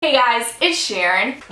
Hey guys, it's Sharon.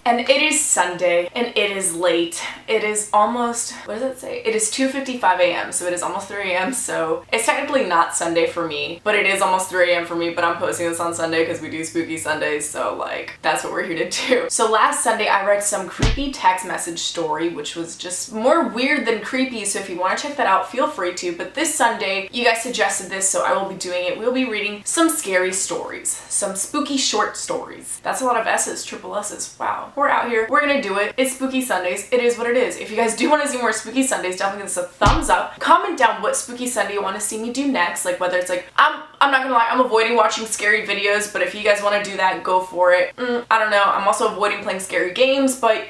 And it is Sunday, and it is late. It is almost, what does it say? It is 2:55 a.m., so it is almost 3 a.m., so it's technically not Sunday for me, but it is almost 3 a.m. for me, but I'm posting this on Sunday because we do spooky Sundays, so like, that's what we're here to do. So last Sunday, I read some creepy text message story, which was just more weird than creepy, so if you want to check that out, feel free to, but this Sunday, you guys suggested this, so I will be doing it. We'll be reading some scary stories, some spooky short stories. That's a lot of S's, triple S's, wow. We're out here. We're gonna do it. It's Spooky Sundays. It is what it is. If you guys do want to see more Spooky Sundays, definitely give us a thumbs up. Comment down what Spooky Sunday you want to see me do next. Like whether it's like, I'm not gonna lie, I'm avoiding watching scary videos, but if you guys want to do that, go for it. I don't know. I'm also avoiding playing scary games, but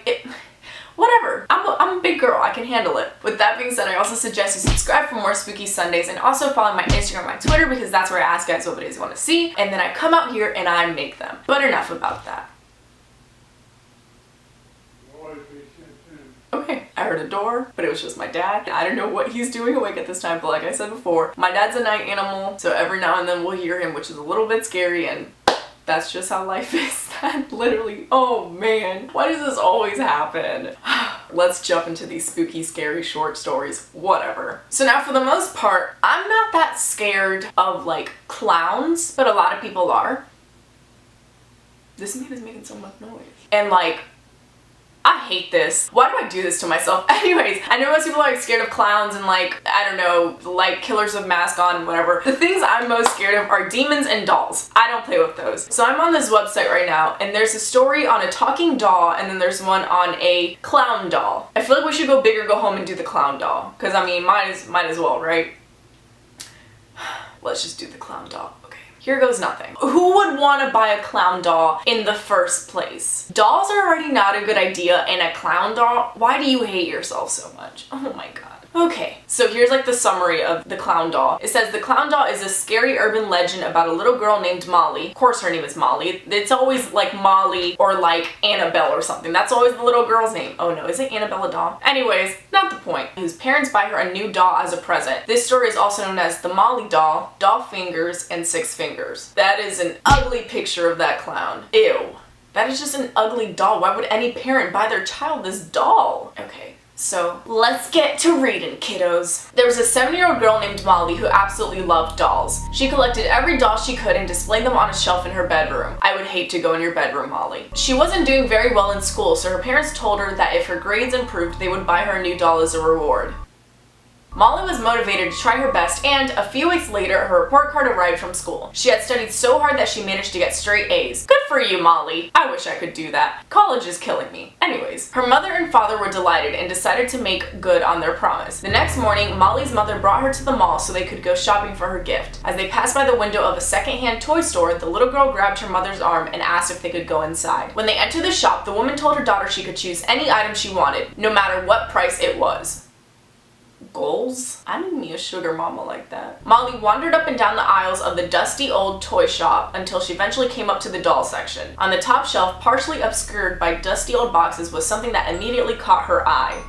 whatever. I'm a big girl. I can handle it. With that being said, I also suggest you subscribe for more Spooky Sundays and also follow my Instagram and my Twitter because that's where I ask guys what videos you want to see, and then I come out here and I make them. But enough about that. Okay, I heard a door, but it was just my dad. I don't know what he's doing awake at this time, but like I said before, my dad's a night animal, so every now and then we'll hear him, which is a little bit scary, and that's just how life is. That literally, oh man, why does this always happen? Let's jump into these spooky, scary short stories, whatever. So now for the most part, I'm not that scared of like clowns, but a lot of people are. This man is making so much noise. And like, I hate this. Why do I do this to myself? Anyways, I know most people are like scared of clowns and like, I don't know, like killers with masks on, whatever. The things I'm most scared of are demons and dolls. I don't play with those. So I'm on this website right now and there's a story on a talking doll and then there's one on a clown doll. I feel like we should go big or go home and do the clown doll. Cause I mean, might as well, right? Let's just do the clown doll. Here goes nothing. Who would want to buy a clown doll in the first place? Dolls are already not a good idea, and a clown doll? Why do you hate yourself so much? Oh my god. Okay, so here's like the summary of the clown doll. It says the clown doll is a scary urban legend about a little girl named Molly. Of course her name is Molly. It's always like Molly or like Annabelle or something. That's always the little girl's name. Oh no, is it Annabelle a doll? Anyways, not the point. Whose parents buy her a new doll as a present. This story is also known as the Molly doll, doll fingers, and 6 fingers. That is an ugly picture of that clown. Ew. That is just an ugly doll. Why would any parent buy their child this doll? Okay. So let's get to reading, kiddos. There was a 7-year-old girl named Molly who absolutely loved dolls. She collected every doll she could and displayed them on a shelf in her bedroom. I would hate to go in your bedroom, Molly. She wasn't doing very well in school, so her parents told her that if her grades improved, they would buy her a new doll as a reward. Molly was motivated to try her best, and a few weeks later, her report card arrived from school. She had studied so hard that she managed to get straight A's. Good for you, Molly. I wish I could do that. College is killing me. Anyways, her mother and father were delighted and decided to make good on their promise. The next morning, Molly's mother brought her to the mall so they could go shopping for her gift. As they passed by the window of a secondhand toy store, the little girl grabbed her mother's arm and asked if they could go inside. When they entered the shop, the woman told her daughter she could choose any item she wanted, no matter what price it was. Goals? I need me a sugar mama like that. Molly wandered up and down the aisles of the dusty old toy shop until she eventually came up to the doll section. On the top shelf, partially obscured by dusty old boxes, was something that immediately caught her eye.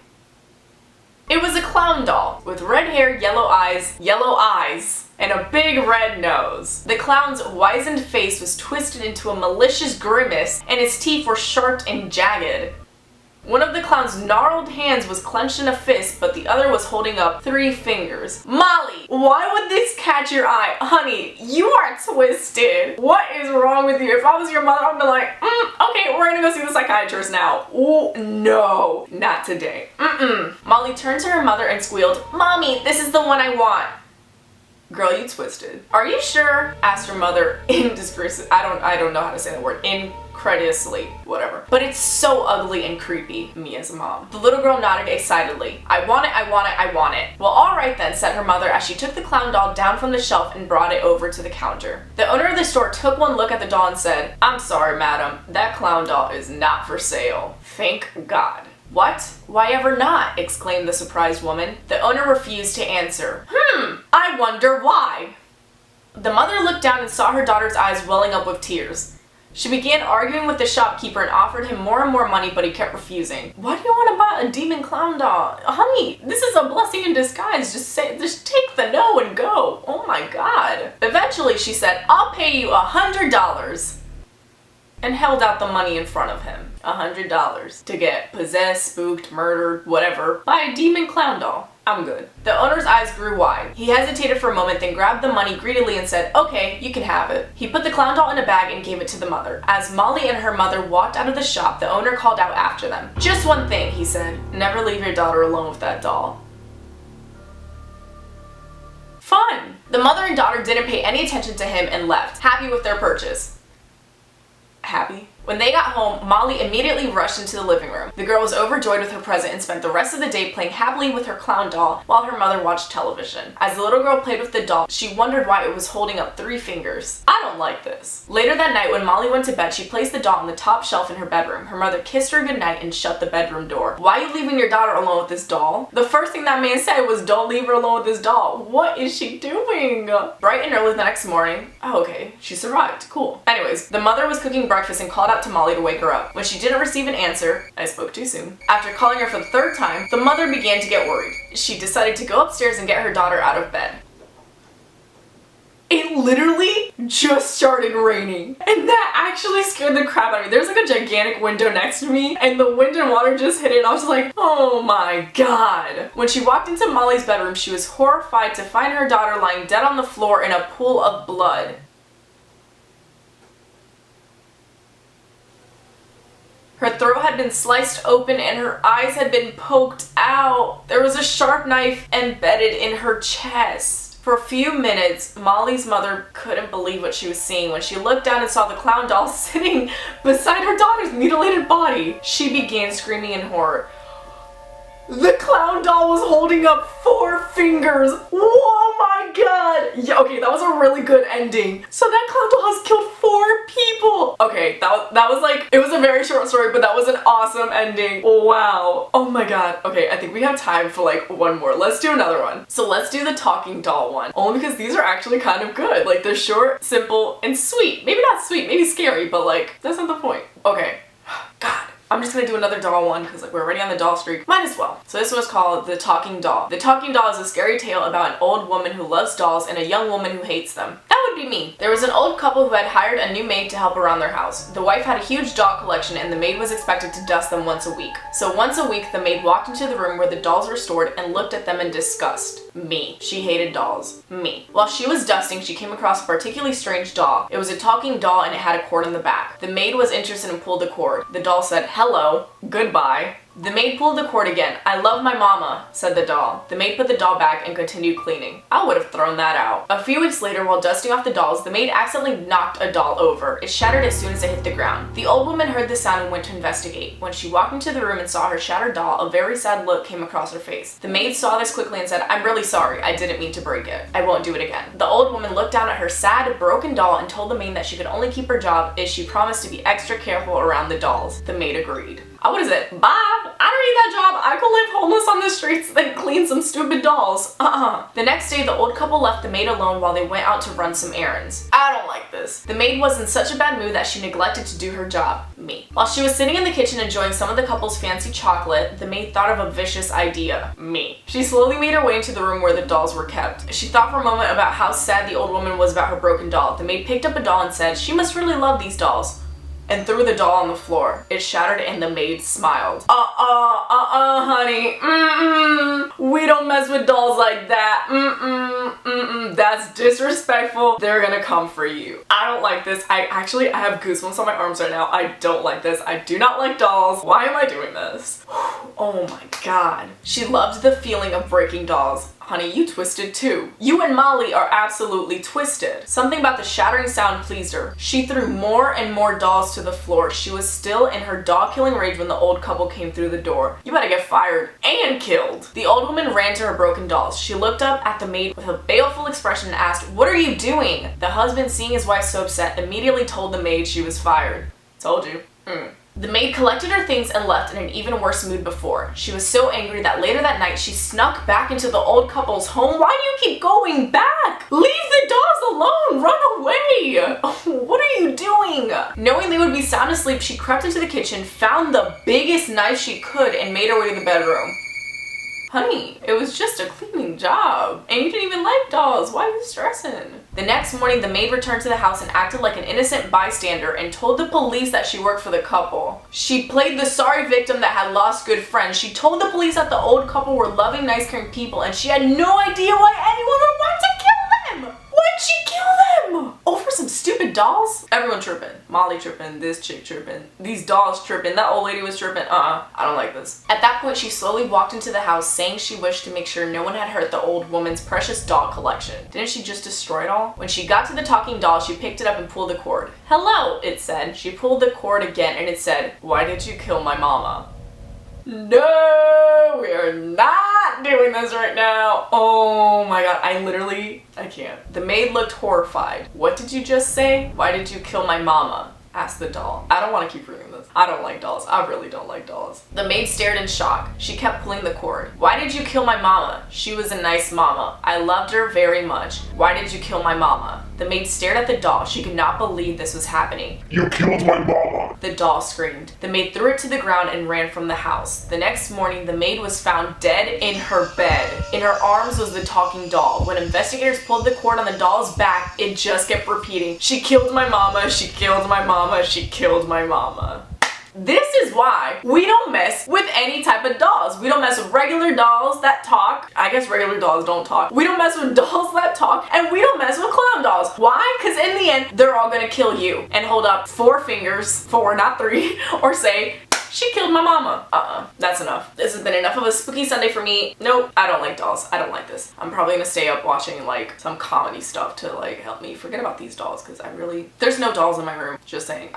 It was a clown doll with red hair, yellow eyes, and a big red nose. The clown's wizened face was twisted into a malicious grimace, and his teeth were sharp and jagged. One of the clown's gnarled hands was clenched in a fist, but the other was holding up 3 fingers. Molly, why would this catch your eye? Honey, you are twisted. What is wrong with you? If I was your mother, I'd be like, okay, we're gonna go see the psychiatrist now. Oh, no, not today. Molly turned to her mother and squealed, Mommy, this is the one I want. Girl, you twisted. Are you sure? Asked her mother indiscreetly. I don't know how to say that word. Incredulously, whatever. But it's so ugly and creepy, me as a mom. The little girl nodded excitedly. I want it, I want it, I want it. Well, alright then, said her mother as she took the clown doll down from the shelf and brought it over to the counter. The owner of the store took one look at the doll and said, I'm sorry, madam, that clown doll is not for sale. Thank God. What? Why ever not? Exclaimed the surprised woman. The owner refused to answer. I wonder why. The mother looked down and saw her daughter's eyes welling up with tears. She began arguing with the shopkeeper and offered him more and more money, but he kept refusing. Why do you want to buy a demon clown doll? Honey, this is a blessing in disguise. Just take the no and go. Oh my god. Eventually she said, I'll pay you $100. And held out the money in front of him. $100 to get possessed, spooked, murdered, whatever, by a demon clown doll. I'm good. The owner's eyes grew wide. He hesitated for a moment, then grabbed the money greedily and said, okay, you can have it. He put the clown doll in a bag and gave it to the mother. As Molly and her mother walked out of the shop, the owner called out after them. Just one thing, he said. Never leave your daughter alone with that doll. Fun! The mother and daughter didn't pay any attention to him and left, happy with their purchase. Happy? When they got home, Molly immediately rushed into the living room. The girl was overjoyed with her present and spent the rest of the day playing happily with her clown doll while her mother watched television. As the little girl played with the doll, she wondered why it was holding up 3 fingers. I don't like this. Later that night, when Molly went to bed, she placed the doll on the top shelf in her bedroom. Her mother kissed her goodnight and shut the bedroom door. Why are you leaving your daughter alone with this doll? The first thing that man said was, don't leave her alone with this doll. What is she doing? Bright and early the next morning. Oh, okay. She survived. Cool. Anyways, the mother was cooking breakfast and called out to Molly to wake her up. When she didn't receive an answer, I spoke too soon. After calling her for the 3rd time, the mother began to get worried. She decided to go upstairs and get her daughter out of bed. It literally just started raining, and that actually scared the crap out of me. There's like a gigantic window next to me, and the wind and water just hit it, and I was like, oh my god. When she walked into Molly's bedroom, she was horrified to find her daughter lying dead on the floor in a pool of blood. Her throat had been sliced open and her eyes had been poked out. There was a sharp knife embedded in her chest. For a few minutes, Molly's mother couldn't believe what she was seeing. When she looked down and saw the clown doll sitting beside her daughter's mutilated body, she began screaming in horror. The clown doll was holding up 4 fingers. Oh my god. Yeah, okay, that was a really good ending. So that clown doll has killed 4 people. Okay, that was like, it was a very short story, but that was an awesome ending. Wow. Oh my god. Okay, I think we have time for like one more. Let's do another one. So let's do the talking doll one. Only because these are actually kind of good. Like they're short, simple, and sweet. Maybe not sweet, maybe scary, but like, that's not the point. Okay. God. I'm just gonna do another doll one because like we're already on the doll streak. Might as well. So this was called The Talking Doll. The Talking Doll is a scary tale about an old woman who loves dolls and a young woman who hates them. That would be me. There was an old couple who had hired a new maid to help around their house. The wife had a huge doll collection and the maid was expected to dust them once a week. So once a week, the maid walked into the room where the dolls were stored and looked at them in disgust. Me. She hated dolls. Me. While she was dusting, she came across a particularly strange doll. It was a talking doll and it had a cord in the back. The maid was interested and pulled the cord. The doll said, hello, goodbye. The maid pulled the cord again. I love my mama, said the doll. The maid put the doll back and continued cleaning. I would have thrown that out. A few weeks later, while dusting off the dolls, the maid accidentally knocked a doll over. It shattered as soon as it hit the ground. The old woman heard the sound and went to investigate. When she walked into the room and saw her shattered doll, a very sad look came across her face. The maid saw this quickly and said, I'm really sorry. I didn't mean to break it. I won't do it again. The old woman looked down at her sad, broken doll and told the maid that she could only keep her job if she promised to be extra careful around the dolls. The maid agreed. What is it? Bye! I don't need that job. I could live homeless on the streets than clean some stupid dolls. The next day, the old couple left the maid alone while they went out to run some errands. I don't like this. The maid was in such a bad mood that she neglected to do her job. Me. While she was sitting in the kitchen enjoying some of the couple's fancy chocolate, the maid thought of a vicious idea. Me. She slowly made her way into the room where the dolls were kept. She thought for a moment about how sad the old woman was about her broken doll. The maid picked up a doll and said, she must really love these dolls, and threw the doll on the floor. It shattered and the maid smiled. Honey. We don't mess with dolls like that. That's disrespectful. They're gonna come for you. I don't like this. I have goosebumps on my arms right now. I don't like this. I do not like dolls. Why am I doing this? Oh my god. She loved the feeling of breaking dolls. Honey, you twisted too. You and Molly are absolutely twisted. Something about the shattering sound pleased her. She threw more and more dolls to the floor. She was still in her doll-killing rage when the old couple came through the door. You better get fired and killed. The old woman ran to her broken dolls. She looked up at the maid with a baleful expression and asked, what are you doing? The husband, seeing his wife so upset, immediately told the maid she was fired. Told you. The maid collected her things and left in an even worse mood before. She was so angry that later that night she snuck back into the old couple's home. Why do you keep going back? Leave the dolls alone! Run away! What are you doing? Knowing they would be sound asleep, she crept into the kitchen, found the biggest knife she could, and made her way to the bedroom. Honey, it was just a cleaning job. And you didn't even like dolls. Why are you stressing? The next morning, the maid returned to the house and acted like an innocent bystander and told the police that she worked for the couple. She played the sorry victim that had lost good friends. She told the police that the old couple were loving, nice, caring people, and she had no idea why anyone would want to kill them. Why'd she kill them? Over some stupid dolls? Everyone tripping. Molly tripping, this chick tripping, these dolls tripping, that old lady was tripping. I don't like this. At that point, she slowly walked into the house saying she wished to make sure no one had hurt the old woman's precious doll collection. Didn't she just destroy it all? When she got to the talking doll, she picked it up and pulled the cord. Hello, it said. She pulled the cord again and it said, why did you kill my mama? No, we are not doing this right now. Oh my god, I can't. The maid looked horrified. What did you just say? Why did you kill my mama? Asked the doll. I don't want to keep reading this. I don't like dolls. I really don't like dolls. The maid stared in shock. She kept pulling the cord. Why did you kill my mama? She was a nice mama. I loved her very much. Why did you kill my mama? The maid stared at the doll. She could not believe this was happening. You killed my mama! The doll screamed. The maid threw it to the ground and ran from the house. The next morning, the maid was found dead in her bed. In her arms was the talking doll. When investigators pulled the cord on the doll's back, it just kept repeating, she killed my mama, she killed my mama, she killed my mama. This is why we don't mess with any type of dolls. We don't mess with regular dolls that talk. I guess regular dolls don't talk. We don't mess with dolls that talk, and we don't mess with clown dolls. Why? Because in the end, they're all gonna kill you and hold up 4 fingers, 4, not 3, or say, she killed my mama. That's enough. This has been enough of a spooky Sunday for me. Nope, I don't like dolls. I don't like this. I'm probably gonna stay up watching like some comedy stuff to like help me forget about these dolls because there's no dolls in my room. Just saying.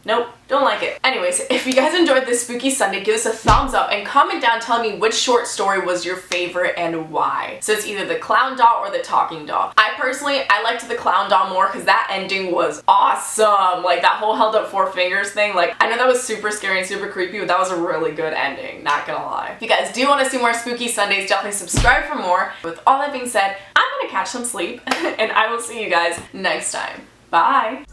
Nope, don't like it. Anyways, if you guys enjoyed this spooky Sunday, give us a thumbs up and comment down telling me which short story was your favorite and why. So it's either the clown doll or the talking doll. I liked the clown doll more because that ending was awesome. Like that whole held up 4 fingers thing. Like I know that was super scary and super creepy, but that was a really good ending, not gonna lie. If you guys do want to see more spooky Sundays, definitely subscribe for more. With all that being said, I'm gonna catch some sleep and I will see you guys next time. Bye!